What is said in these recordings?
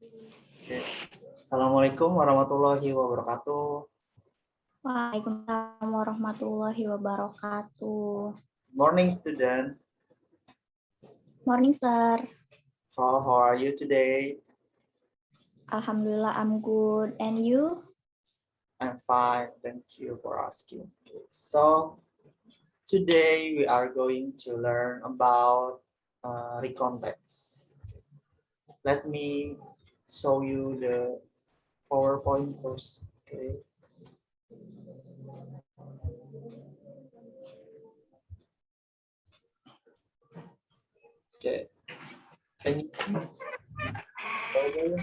Oke. Assalamualaikum warahmatullahi wabarakatuh. Waalaikumsalam warahmatullahi wabarakatuh. Morning, student. Morning, sir. How are you today? Alhamdulillah, I'm good. And you? I'm fine. Thank you for asking. So today we are going to learn about recontext. Let me show you the PowerPoint first. Okay. Okay. Can you see PowerPoint?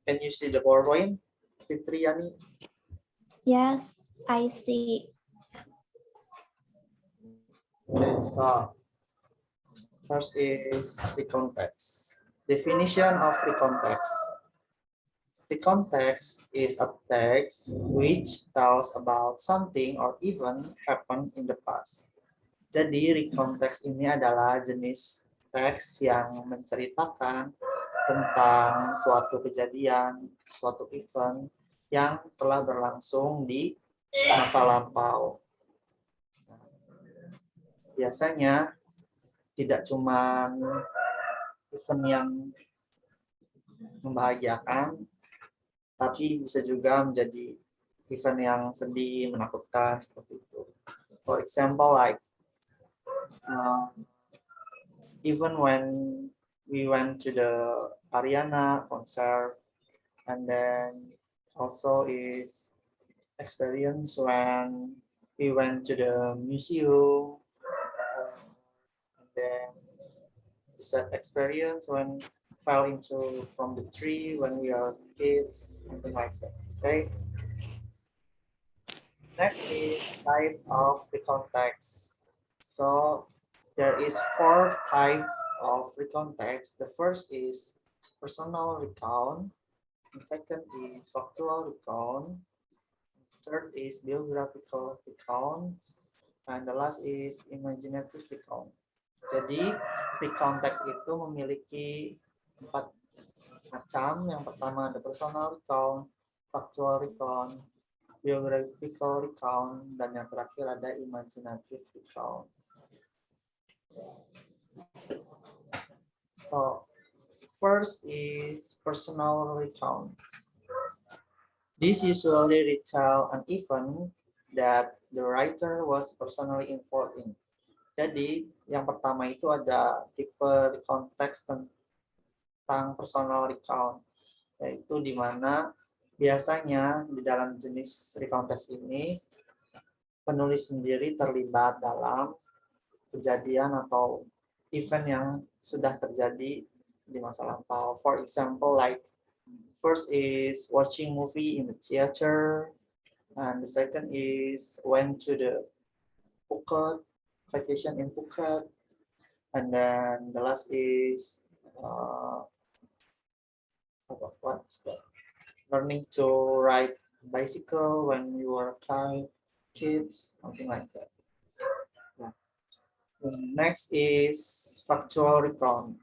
Can you see the PowerPoint, Fitriani? Yes, I see. Okay, so first is recontext. Definition of recontext. Recontext is a text which tells about something or event happened in the past. Jadi recontext ini adalah jenis teks yang menceritakan tentang suatu kejadian, suatu event yang telah berlangsung di masa lampau. Biasanya tidak cuma event yang membahagiakan, tapi bisa juga menjadi event yang sedih, menakutkan seperti itu. For example, like even when we went to the Ariana concert, and then also is experience when we went to the museum, and then sad experience when fell into from the tree when we are kids, something like that. Okay. Next is type of recontext. So there is 4 types of recontext. The first is personal recount. The second is factual recount. Third is biographical recount. And the last is imaginative recount. Jadi recontext itu memiliki 4 macam. Yang pertama ada personal recount, factual recount, biographical recount, dan yang terakhir ada imaginative recount. So, first is personal recount. This usually retell an event that the writer was personally involved in. Jadi, yang pertama itu ada tipe konteks tentang personal recount, yaitu di mana biasanya di dalam jenis recontext ini penulis sendiri terlibat dalam kejadian atau event yang sudah terjadi di masa lampau. For example, like first is watching movie in the theater, and the second is went to the Phuket, vacation in Phuket, and then the last is what's that? Learning to ride bicycle when you were kids, something like that. Next is factual recount.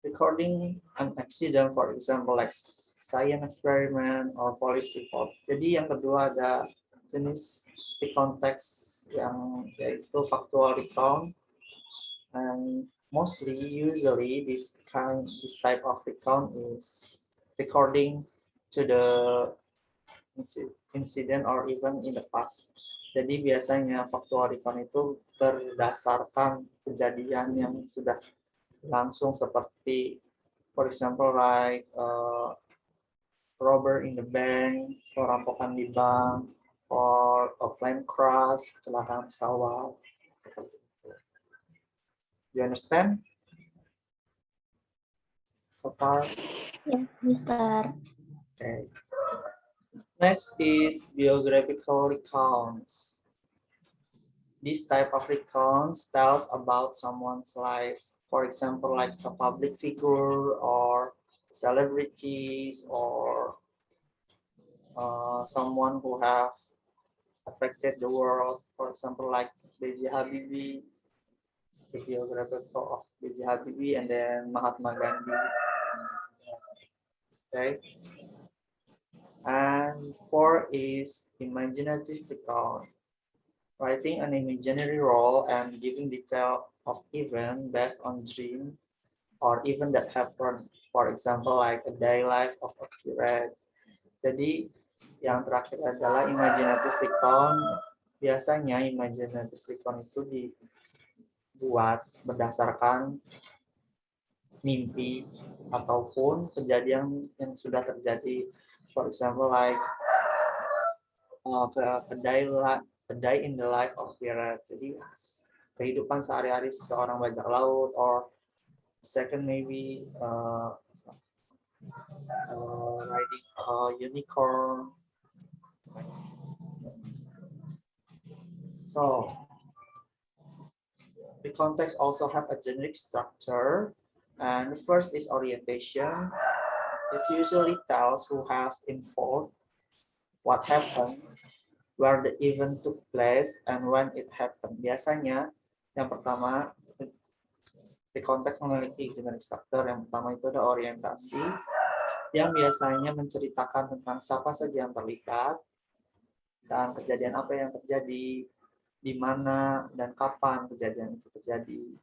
Recording an accident, for example, like science experiment or police report. Jadi yang kedua ada jenis recontext yang yaitu factual recount, and usually this type of recount is recording to the incident or event in the past. Jadi biasanya factual recount itu berdasarkan kejadian yang sudah langsung, seperti for example like robber in the bank, perampokan di bank, or a plane crash, kecelakaan pesawat, seperti itu. You understand? So far? Yes, Mister. Okay. Next is biographical recounts. This type of recounts tells about someone's life. For example, like a public figure or celebrities or someone who have affected the world. For example, like B.J. Habibie, the biography of B.J. Habibie, and then Mahatma Gandhi. Okay. And 4 is imaginative recount, writing an imaginary role and giving detail of event based on dream or event that happened. For example, like a day life of a pirate. Jadi yang terakhir adalah imaginative recount. Biasanya imaginative recount itu dibuat berdasarkan mimpi ataupun kejadian yang sudah terjadi. For example, like a day in the life of pirate. Jadi kehidupan sehari-hari seseorang bajak laut, or second maybe riding a unicorn. So the context also have a generic structure, and the first is orientation. It usually tells who has involved, what happened, where the event took place, and when it happened. Biasanya yang pertama, di konteks memiliki generic structure. Yang pertama itu ada orientasi, yang biasanya menceritakan tentang siapa saja yang terlibat, dan kejadian apa yang terjadi, di mana, dan kapan kejadian itu terjadi.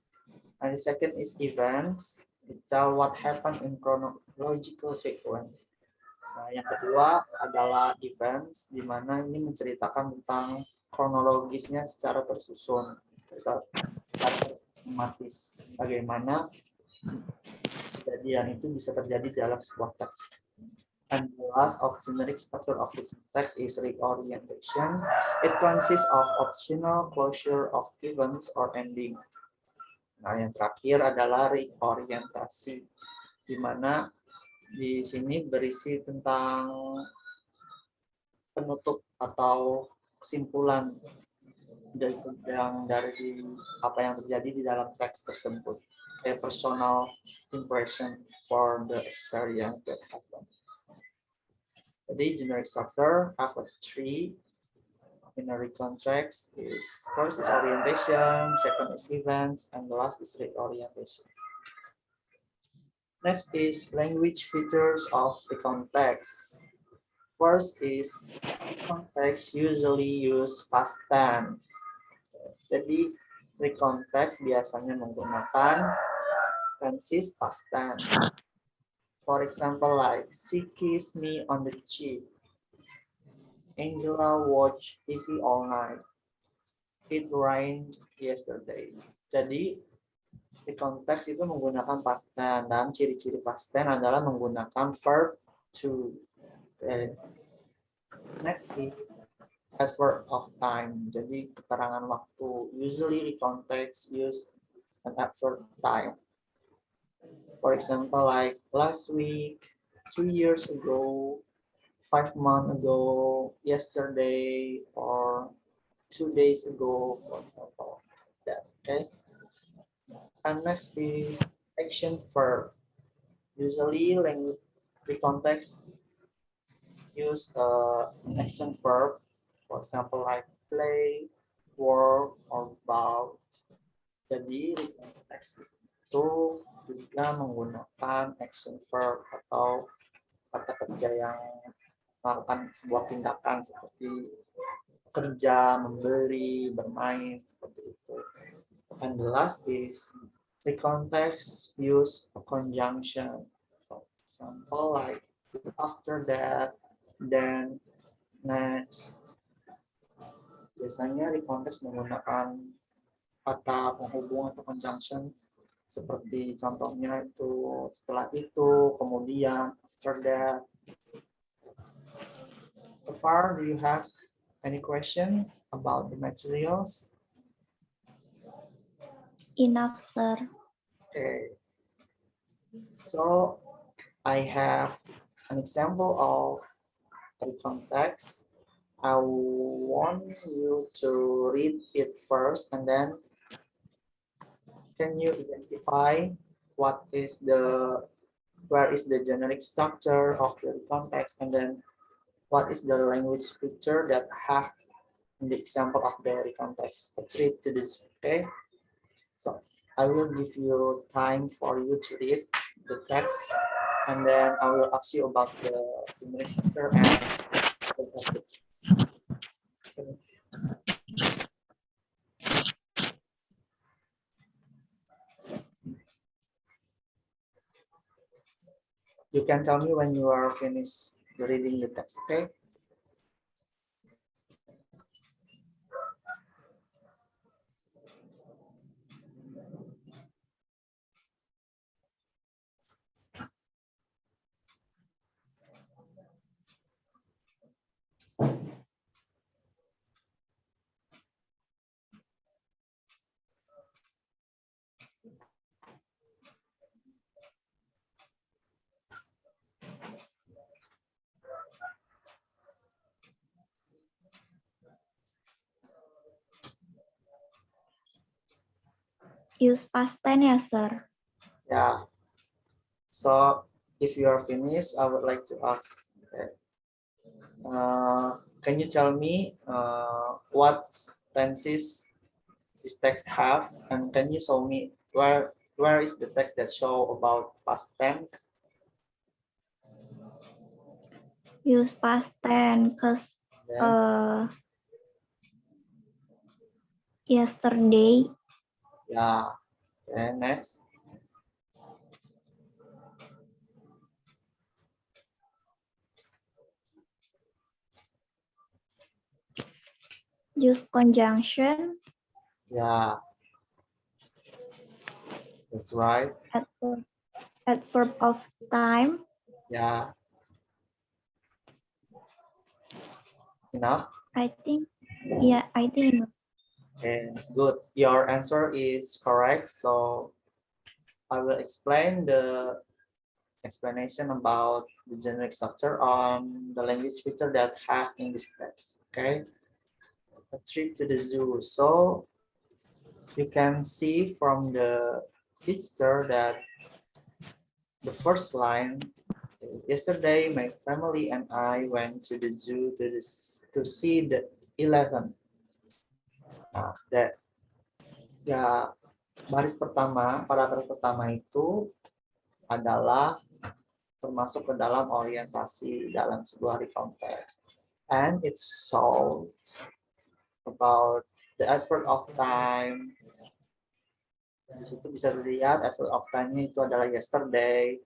And the second is events. It tell what happened in chronological sequence. Nah, yang kedua adalah events, di mana ini menceritakan tentang kronologisnya secara tersusun, secara sistematis. Bagaimana kejadian itu bisa terjadi dalam sebuah teks. And the last of generic structure of the text is reorientation. It consists of optional closure of events or ending. Nah, yang terakhir adalah reorientasi, di mana di sini berisi tentang penutup atau kesimpulan dari apa yang terjadi di dalam teks tersebut. A personal impression for the experience that happened. Jadi generic structure have a three binary contracts. First is orientation, second is events, and the last is reorientation. Next is language features of the context. First is context usually use past tense. Jadi recontext biasanya menggunakan tenses past tense. For example, like she kissed me on the cheek. Angela watched TV all night. It rained yesterday. Jadi recontext itu menggunakan past tense, dan ciri-ciri past tense adalah menggunakan verb to. Okay. Next is adverb of time. Jadi keterangan waktu. Usually recontext use an adverb time. For example, like last week, 2 years ago, 5 months ago, yesterday, or 2 days ago, for example. That, okay. And next is action verb. Usually, language recontext use an action verb. For example, like play, work, or bout. Jadi recontext itu juga menggunakan action verb atau kata kerja yang melakukan sebuah tindakan seperti kerja, membeli, bermain, seperti itu. And the last is the context use a conjunction. For example, like after that, then, next. Biasanya di konteks menggunakan kata penghubung atau conjunction, seperti contohnya itu setelah itu, kemudian, after that. So far, do you have any question about the materials? Enough, sir. Okay. So I have an example of a context. I want you to read it first, and then can you identify where is the generic structure of the context, and then what is the language feature that have in the example of the recount text, a trip to this. Okay, so I will give you time for you to read the text, and then I will ask you about the generic structure and the topic. Okay. You can tell me when you are finished reading the text. Okay. Use past tense ya, sir. Yeah. So if you are finished, I would like to ask. Okay, can you tell me what tenses this text have, and can you show me where is the text that show about past tense? Use past tense because Then yesterday. yeah, then next. Use conjunction. Yeah, that's right. Adverb of time. Yeah, enough. I think. Yeah, I think. And good. Your answer is correct. So I will explain the explanation about the generic structure on the language feature that have in this text. Okay, a trip to the zoo. So you can see from the picture that the first line, yesterday my family and I went to the zoo to see the elephant. That ya baris pertama, paragraf pertama itu adalah termasuk ke dalam orientasi dalam sebuah konteks. And it's so about the effort of time. Di situ bisa dilihat effort of time-nya itu adalah yesterday,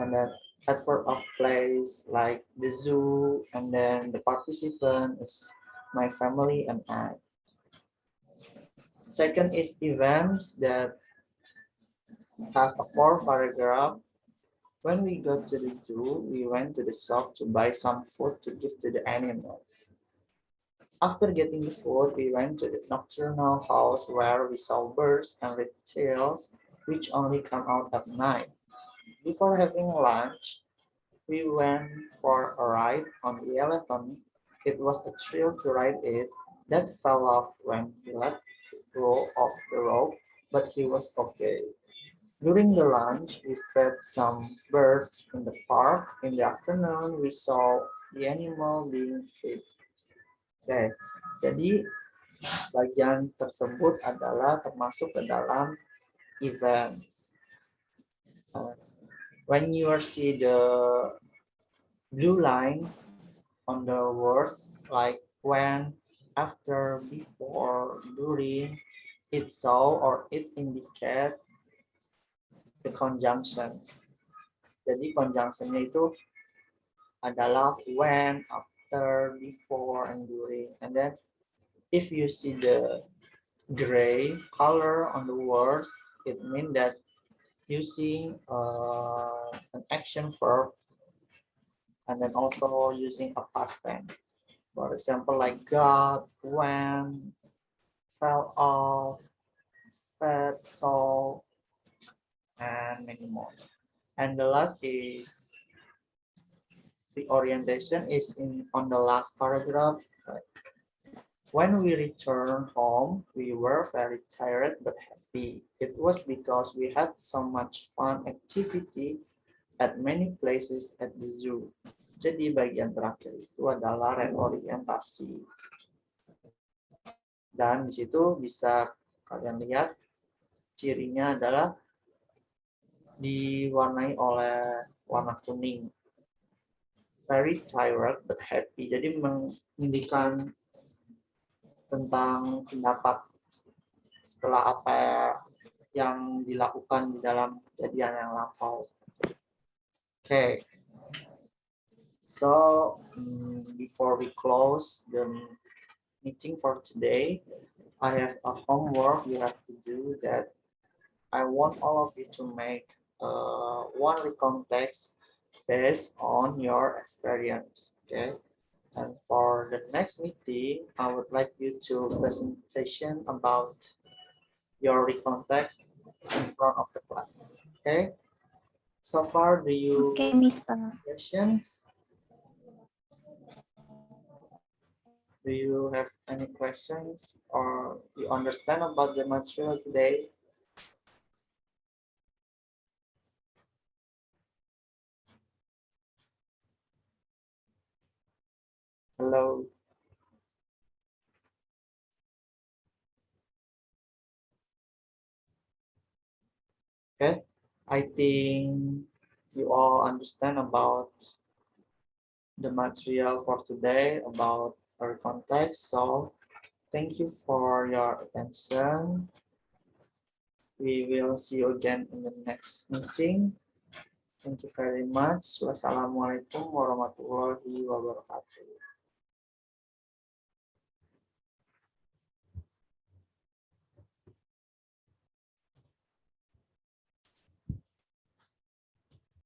and then effort of place like the zoo, and then the participant is my family and I. Second is events that have a 4 paragraph. When we got to the zoo, we went to the shop to buy some food to give to the animals. After getting the food, we went to the nocturnal house where we saw birds and reptiles which only come out at night. Before having lunch, we went for a ride on the elephant. It was a thrill to ride it. That fell off when he let go of the rope, but he was okay. During the lunch, we fed some birds in the park. In the afternoon, we saw the animal being fed. Oke, jadi bagian tersebut adalah termasuk ke dalam events. When you see the blue line on the words like when, after, before, during, it so, or it indicate the conjunction. Jadi conjunctionnya itu adalah when, after, before, and during. And then if you see the gray color on the words, it means that using an action verb, and then also using a past tense. For example, like got, went, fell off, fed, saw, and many more. And the last is the orientation is in on the last paragraph. When we returned home, we were very tired but happy. It was because we had so much fun activity at many places at the zoo. Jadi bagian terakhir itu adalah reorientasi. Dan di situ bisa kalian lihat cirinya adalah diwarnai oleh warna kuning. Very tired but happy. Jadi mengindikan tentang pendapat setelah apa yang dilakukan di dalam kejadian yang lampau. Okay. So before we close the meeting for today, I have a homework you have to do that I want all of you to make one recount text based on your experience. Okay. And for the next meeting, I would like you to presentation about your recount text in front of the class. Okay. So far, do you Okay, Mister. have questions? Do you have any questions or you understand about the material today? Hello. Okay. I think you all understand about the material for today about our context. So thank you for your attention. We will see you again in the next meeting. Thank you very much. Wassalamualaikum warahmatullahi wabarakatuh.